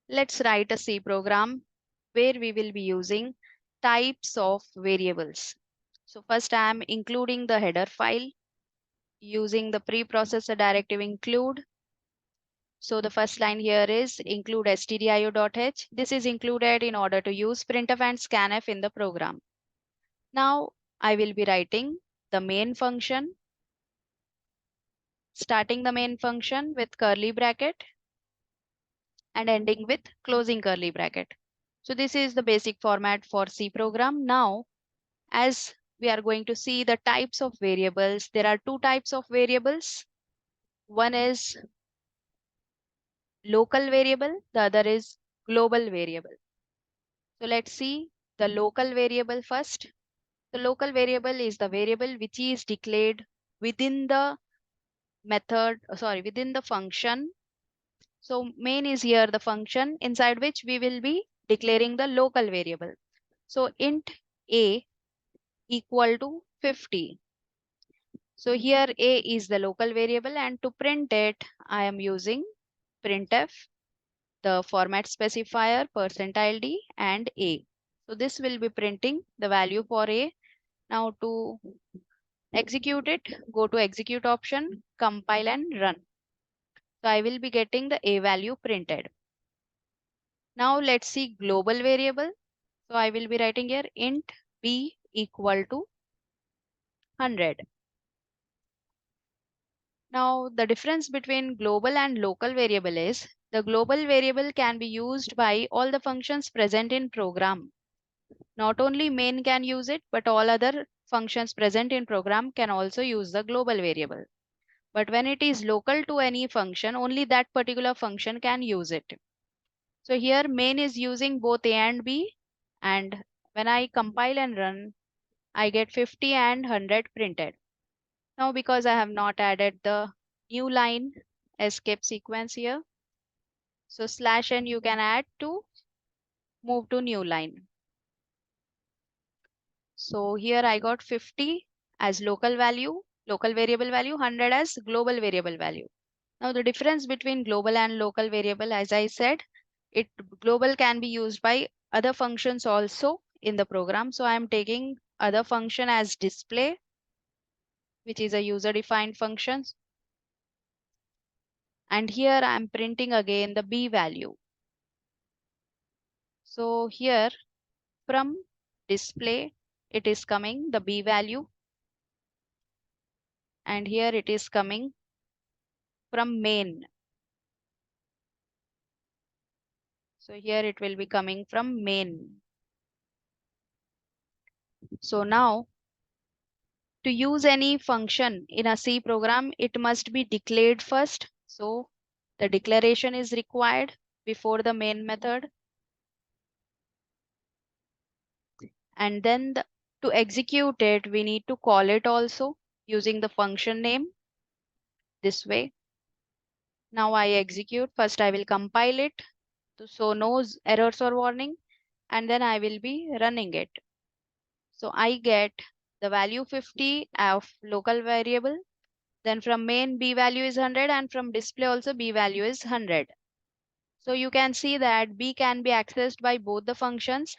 Let's write a C program where we will be using types of variables. So first I am including the header file using the preprocessor directive include. So the first line here is include stdio.h. This is included in order to use printf and scanf in the program. Now I will be writing the main function, starting the main function with curly bracket and ending with closing curly bracket. So this is the basic format for C program. Now, as we are going to see the types of variables, there are two types of variables. One is local variable, the other is global variable. So let's see the local variable first. The local variable is the variable which is declared within the within the function. So main is here the function inside which we will be declaring the local variable. So int a equal to 50. So here a is the local variable, and to print it, I am using printf, the format specifier, %id and a. So this will be printing the value for a. Now to execute it, go to execute option, compile and run. So I will be getting the a value printed. Now let's see global variable. So I will be writing here int b equal to 100. Now, the difference between global and local variable is the global variable can be used by all the functions present in program. Not only main can use it, but all other functions present in program can also use the global variable. But when it is local to any function, only that particular function can use it. So here main is using both a and b, and when I compile and run, I get 50 and 100 printed. Now, because I have not added the new line escape sequence here, so /n you can add to move to new line. So here I got 50 as local value, local variable value, 100 as global variable value. Now the difference between global and local variable, as I said, global can be used by other functions also in the program. So I am taking other function as display, which is a user defined function. And here I am printing again the b value. So here from display, it is coming the b value. And here it is coming from main. So here it will be coming from main. So now to use any function in a C program, it must be declared first. So the declaration is required before the main method. And then to execute it, we need to call it also using the function name this way. Now I execute. First I will compile it so no errors or warning, and then I will be running it. So I get the value 50 of local variable. Then from main b value is 100, and from display also b value is 100. So you can see that b can be accessed by both the functions.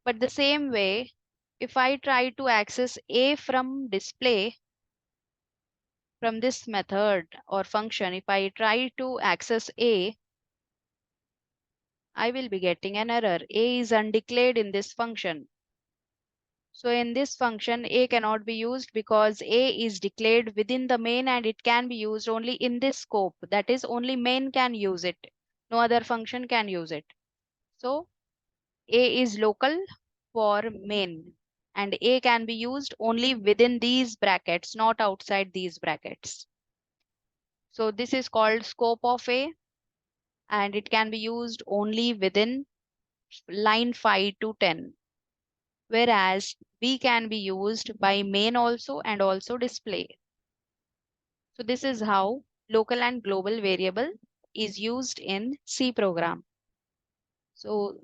But the same way, if I try to access a from display, from this method or function, if I try to access a, I will be getting an error. A is undeclared in this function. So in this function, a cannot be used because a is declared within the main and it can be used only in this scope. That is, only main can use it. No other function can use it. So a is local for main, and a can be used only within these brackets, not outside these brackets. So this is called scope of a, and it can be used only within line 5 to 10. Whereas B can be used by main also and also display. So this is how local and global variable is used in C program. So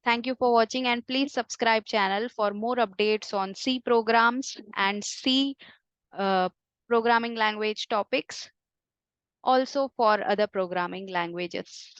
thank you for watching, and please subscribe channel for more updates on C programs and C programming language topics, also for other programming languages.